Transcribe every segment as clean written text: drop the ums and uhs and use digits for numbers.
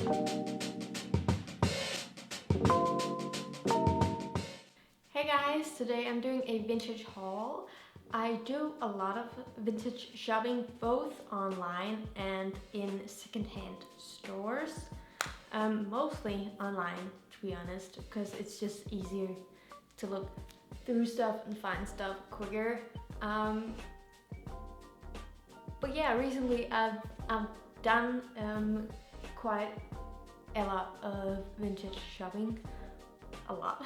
Hey guys, today I'm doing a vintage haul. I do a lot of vintage shopping both online and in secondhand stores. Mostly online, to be honest, because it's just easier to look through stuff and find stuff quicker. But yeah, recently I've done quite a lot of vintage shopping, a lot.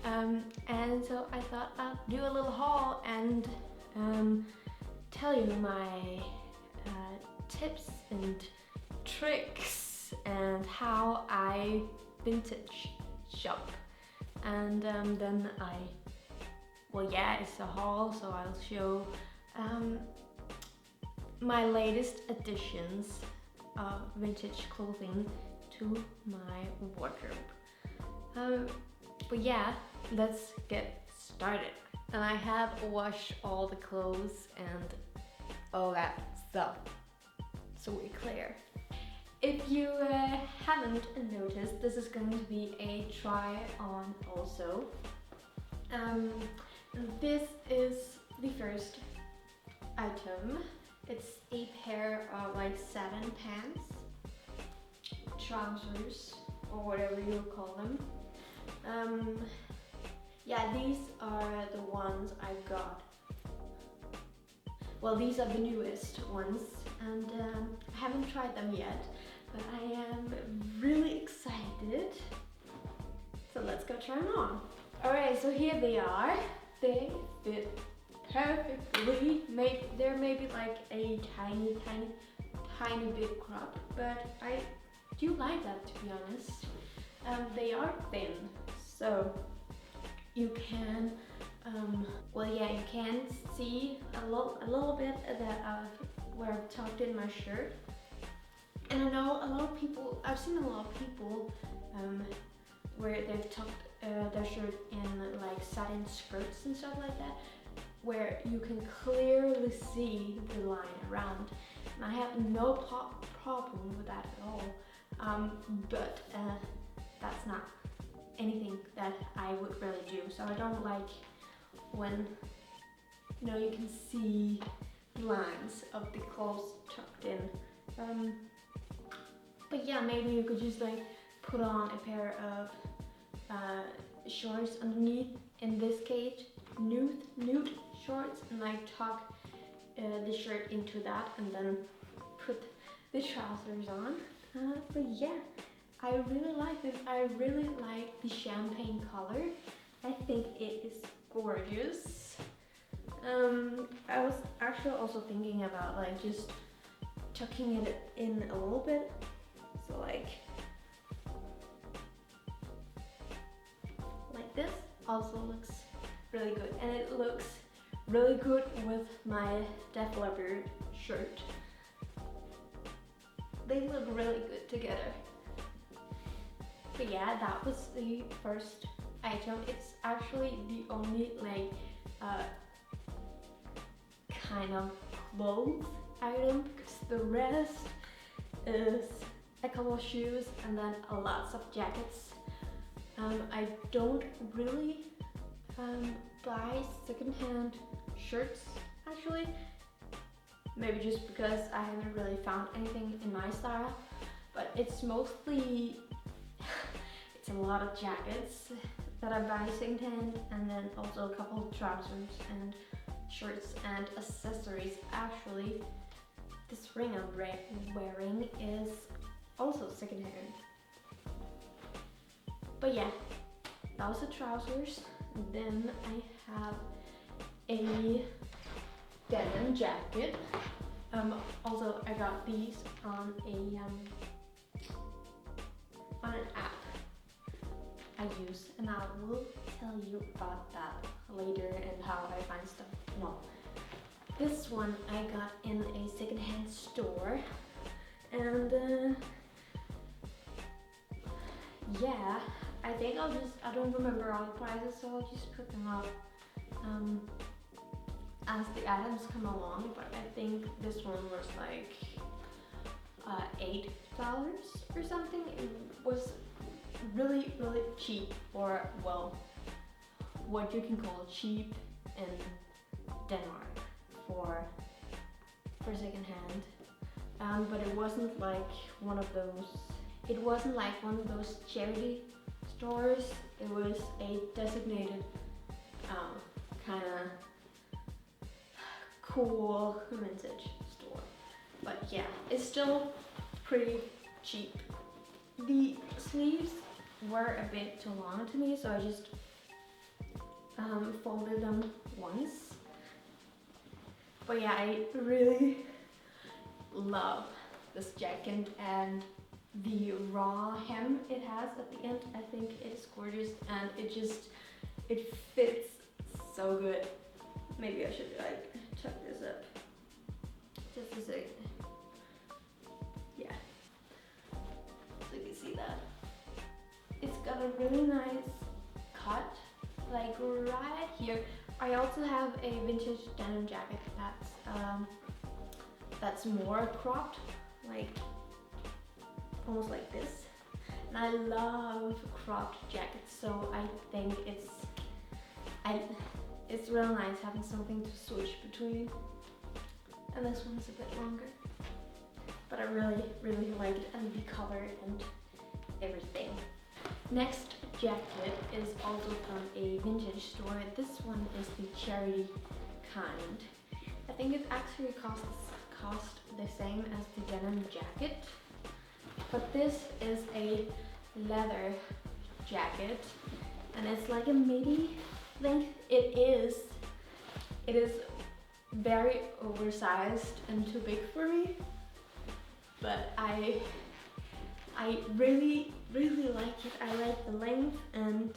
And so I thought I'd do a little haul and tell you my tips and tricks and how I vintage shop. And then well yeah, it's a haul, so I'll show my latest additions of vintage clothing to my wardrobe. But yeah, let's get started. And I have washed all the clothes and all that stuff, so we're clear. If you haven't noticed, this is going to be a try on also. This is the first item. It's a pair of like satin pants, trousers, or whatever you call them. Yeah, these are the ones I got. Well, these are the newest ones, and I haven't tried them yet, but I am really excited. So let's go try them on. Alright, so here they are. They fit perfectly. They're maybe like a tiny bit crop, but I do like that, to be honest. They are thin, so you can, well yeah, you can see a little bit that where I've tucked in my shirt. And I know a lot of people, I've seen a lot of people where they've tucked their shirt in like satin skirts and stuff like that, where you can clearly see the line around. And I have no problem with that at all, but that's not anything that I would really do. So I don't like when, you know, you can see lines of the clothes tucked in. But yeah, maybe you could just like put on a pair of shorts underneath, in this case nude shorts, and like tuck the shirt into that and then put the trousers on. But yeah, I really like this. I really like the champagne color. I think it is gorgeous. I was actually also thinking about like just tucking it in a little bit. So like this also looks really good, and it looks really good with my Def Leppard shirt. They look really good together. But yeah, that was the first item. It's actually the only like kind of clothes item, because the rest is a couple of shoes and then lots of jackets. I don't really buy secondhand shirts, actually. Maybe just because I haven't really found anything in my style, but it's mostly it's a lot of jackets that I buy secondhand, and then also a couple of trousers and shirts and accessories. Actually, this ring I'm wearing is also secondhand. But yeah, that was the trousers. Then I have a denim jacket. Also, I got these on an app I use, and I will tell you about that later and how I find stuff. Well, this one I got in a secondhand store, and yeah, I think I don't remember all the prices, so I'll just put them up as the items come along. But I think this one was like $8 or something. It was really, really cheap, or well, what you can call cheap in Denmark for secondhand. But it wasn't like one of those. It wasn't like one of those charity stores. It was a designated kind of cool vintage store. But yeah, it's still pretty cheap. The sleeves were a bit too long to me, so I just folded them once. But yeah, I really love this jacket, and the raw hem it has at the end, I think it's gorgeous, and it fits so good. Maybe I should like tuck this up just a second. Yeah, so you can see that it's got a really nice cut, like right here. I also have a vintage denim jacket that's more cropped, like almost like this. And I love cropped jackets, so I think it's real nice having something to switch between. And this one's a bit longer, but I really, really like it, and the color and everything. Next jacket is also from a vintage store. This one is the charity kind. I think it actually cost the same as the denim jacket, but this is a leather jacket, and it's like a midi length. It is very oversized and too big for me, but I really, really like it. I like the length and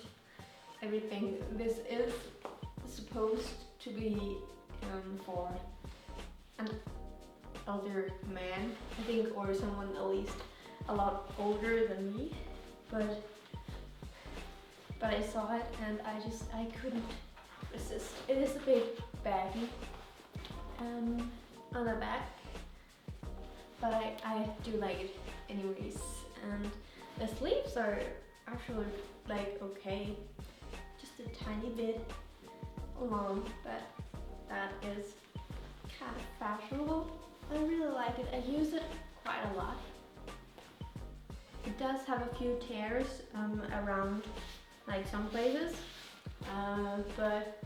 everything. This is supposed to be for an older man, I think, or someone at least a lot older than me. But I saw it and I couldn't resist. It is a bit baggy on the back, but I do like it anyways. And the sleeves are actually like okay, just a tiny bit long, but that is kind of fashionable. I really like it. I use it quite a lot. It does have a few tears around like some places, but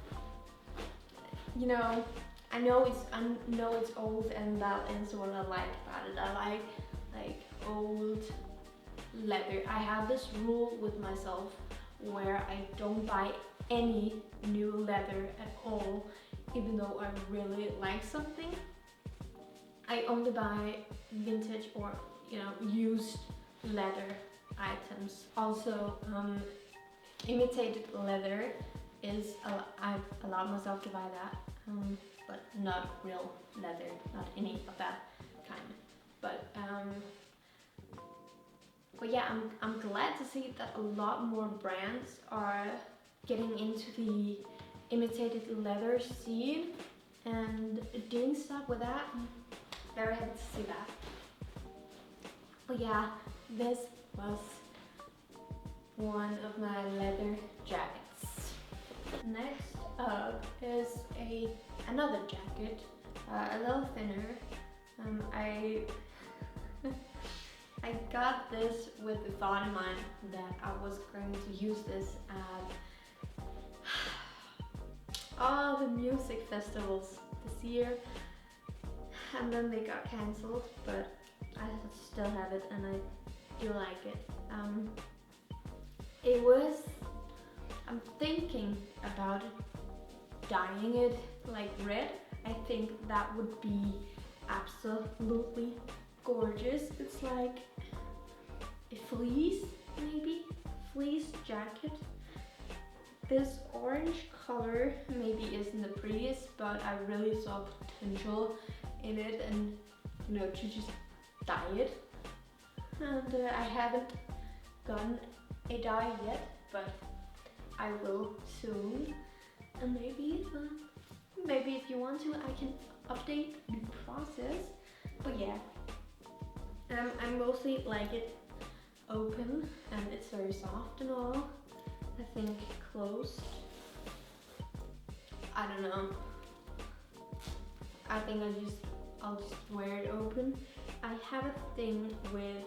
you know, I know it's old, and that is what I like about it. I like old leather. I have this rule with myself where I don't buy any new leather at all, even though I really like something. I only buy vintage or used leather items. Also, imitated leather is I've allowed myself to buy that, but not real leather, not any of that kind. But yeah, I'm glad to see that a lot more brands are getting into the imitated leather scene and doing stuff with that. I'm very happy to see that. But yeah, this was one of my leather jackets. Next up is another jacket, a little thinner. I got this with the thought in mind that I was going to use this at all the music festivals this year, and then they got cancelled, but I still have it and I do like it. I'm thinking about dyeing it like red. I think that would be absolutely gorgeous. It's like a fleece, maybe fleece jacket. This orange color maybe isn't the prettiest, but I really saw potential in it, and to just dye it. And I haven't gotten a dye yet, but I will soon. And maybe if you want to, I can update the process. But yeah, I mostly like it open, and it's very soft and all. I think closed, I don't know. I think I'll just wear it open. I have a thing with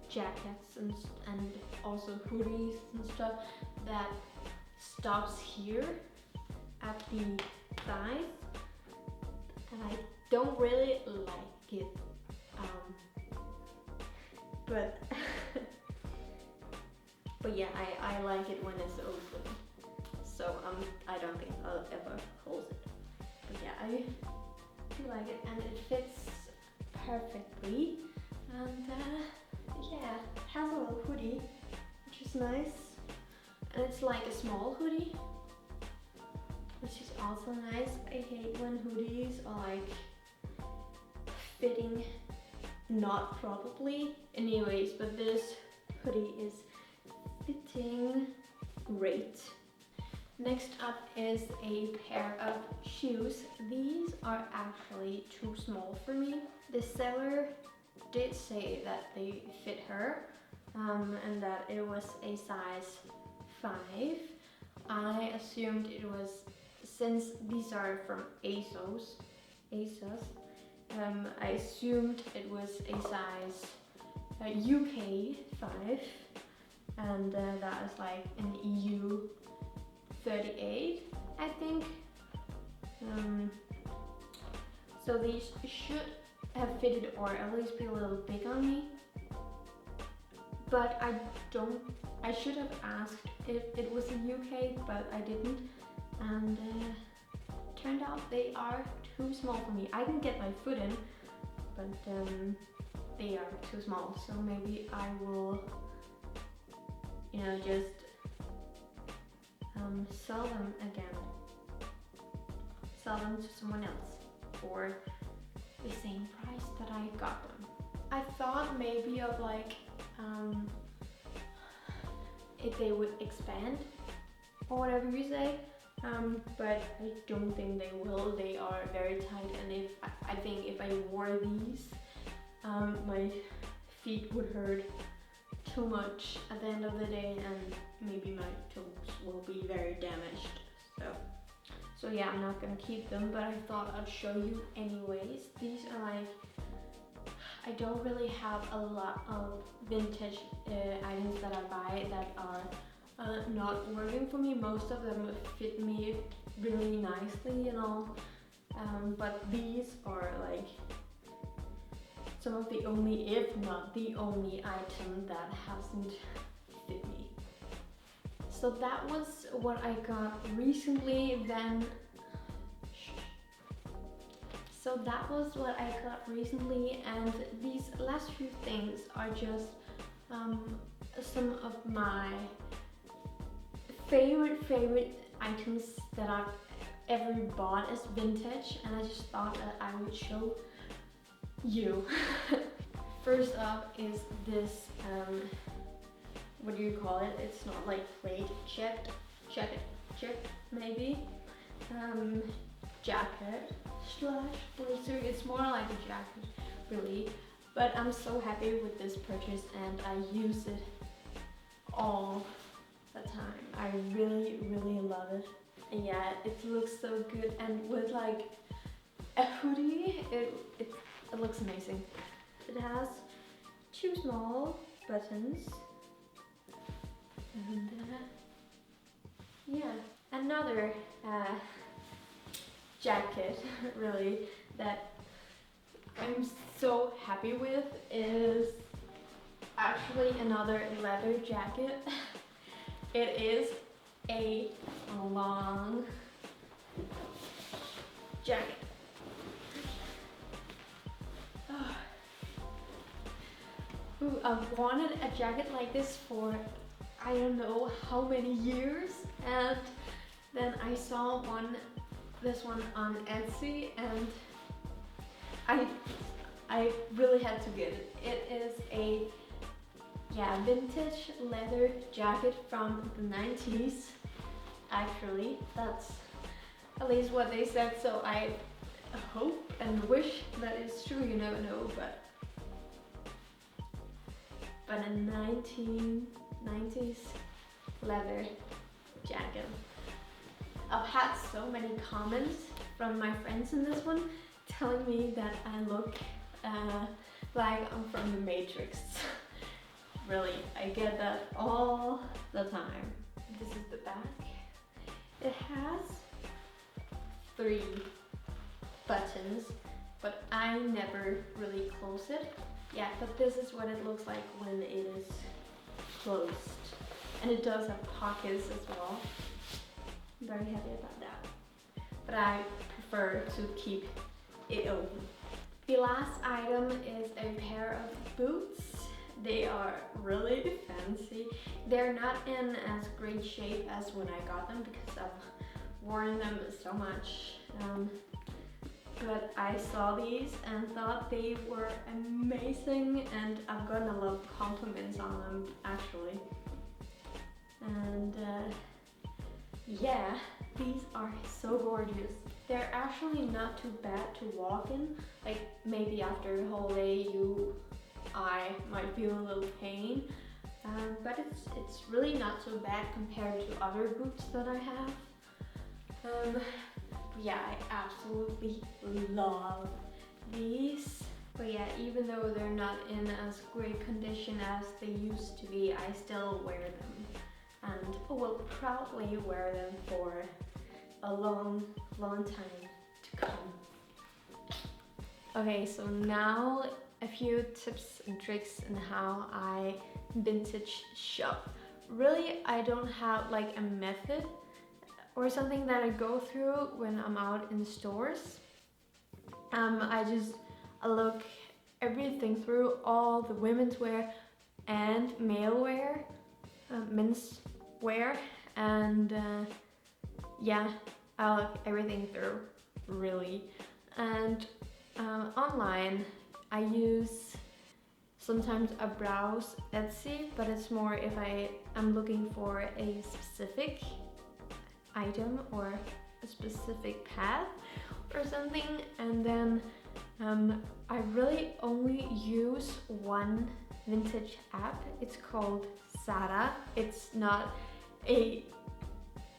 jackets and also hoodies and stuff that stops here at the thighs, and I don't really like it. But but yeah, I like it when it's open. So I don't think I'll ever close it. But yeah, I do like it, and it fits perfectly. And yeah, it has a little hoodie, which is nice. And it's like a small hoodie, which is also nice. I hate when hoodies are like fitting not properly. Anyways, but this hoodie is fitting great. Next up is a pair of shoes. These are actually too small for me. The seller did say that they fit her, and that it was a size 5. I assumed it was, since these are from ASOS, I assumed it was a size UK 5, and that is like an EU 38, I think. So these should have fitted, or at least be a little big on me. But I should have asked if it was in UK, but I didn't. And turned out they are too small for me. I can get my foot in, but they are too small. So maybe I will, just sell them again. Sell them to someone else for the same price that I got them. I thought maybe of like if they would expand or whatever you say, but I don't think they will. They are very tight, and I think if I wore these, my feet would hurt too much at the end of the day, and maybe my toes will be very damaged. So yeah, I'm not gonna keep them, but I thought I'd show you anyways. These are like, I don't really have a lot of vintage items that I buy that are not working for me. Most of them fit me really nicely and all, but these are like some of the only, if not the only, item that hasn't fit me. So that was what I got recently. And these last few things are just some of my favorite items that I've ever bought as vintage, and I just thought that I would show you. First up is this what do you call it? It's not like plate, check maybe, jacket / blazer. It's more like a jacket really, but I'm so happy with this purchase, and I use it all the time. I really love it, and yeah, it looks so good, and with like a hoodie, it looks amazing. It has 2 small buttons, and yeah, another jacket really that I'm so happy with is actually another leather jacket. It is a long jacket. Ooh, I've wanted a jacket like this for I don't know how many years, and then I saw this one on Etsy, and I really had to get it. It is a vintage leather jacket from the 90s. Actually, that's at least what they said, so I hope and wish that it's true, you never know, but a 1990s leather jacket. I've had so many comments from my friends in this one telling me that I look like I'm from the Matrix. Really, I get that all the time. This is the back. It has 3 buttons, but I never really close it. Yeah, but this is what it looks like when it is closed. And it does have pockets as well. I'm very happy about that. But I prefer to keep it open. The last item is a pair of boots. They are really fancy. They're not in as great shape as when I got them because I've worn them so much. But I saw these and thought they were amazing, and I've gotten a lot of compliments on them actually. And yeah, these are so gorgeous. They're actually not too bad to walk in. Like maybe after a whole day I might feel a little pain, but it's really not so bad compared to other boots that I have. Yeah, I absolutely love these. But yeah, even though they're not in as great condition as they used to be, I still wear them and will proudly wear them for a long time to come. Okay, so now a few tips and tricks on how I vintage shop. Really, I don't have like a method or something that I go through when I'm out in stores. I just look everything through, all the women's wear and male wear, men's wear, and yeah, I look everything through really. And online I use sometimes a browse Etsy, but it's more if I'm looking for a specific item or a specific path or something, and then I really only use one vintage app. It's called Zara. It's not an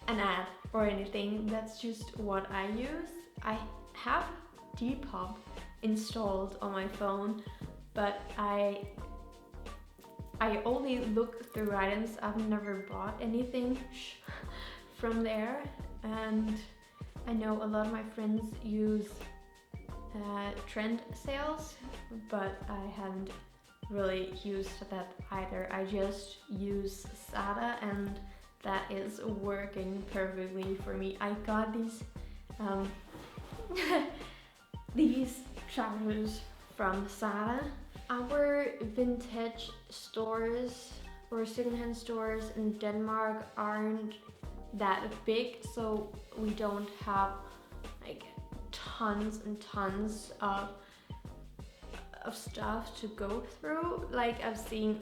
ad or anything, that's just what I use. I have Depop installed on my phone, but I only look through items. I've never bought anything from there, and I know a lot of my friends use trend sales, but I haven't really used that either. I just use Zara and that is working perfectly for me. I got these these trousers from Zara. Our vintage stores or secondhand stores in Denmark aren't that big, so we don't have like tons and tons of stuff to go through. Like I've seen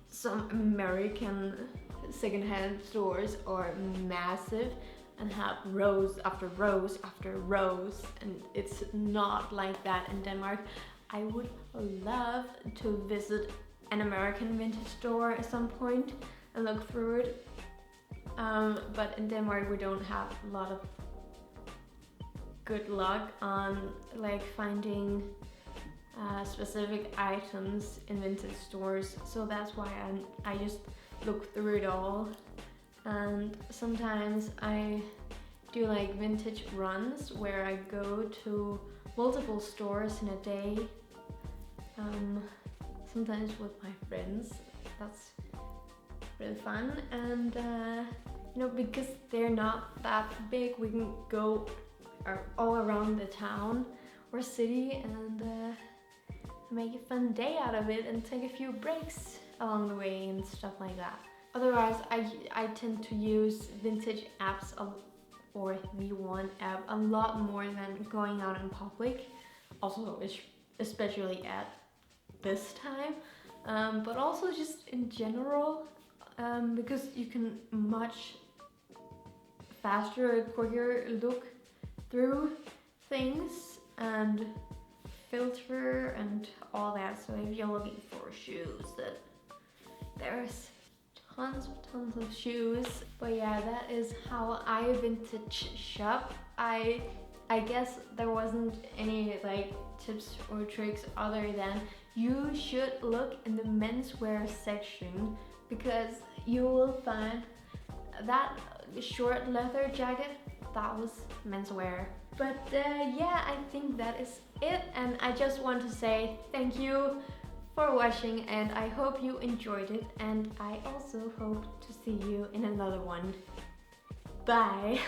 some American secondhand stores are massive and have rows after rows after rows, and it's not like that in Denmark. I would love to visit an American vintage store at some point and look through it, but in Denmark we don't have a lot of good luck on like finding specific items in vintage stores, so that's why I just look through it all. And sometimes I do like vintage runs where I go to multiple stores in a day, sometimes with my friends. That's really fun, and you know, because they're not that big, we can go all around the town or city and make a fun day out of it and take a few breaks along the way and stuff like that. Otherwise, I tend to use vintage apps or the one app a lot more than going out in public, also especially at this time, but also just in general, because you can much faster, quicker look through things, and filter and all that. So if you're looking for shoes, that there's tons of shoes. But yeah, that is how I vintage shop. I guess there wasn't any like tips or tricks other than you should look in the menswear section, because you will find that short leather jacket, that was menswear. But yeah, I think that is it, and I just want to say thank you for watching, and I hope you enjoyed it, and I also hope to see you in another one. Bye!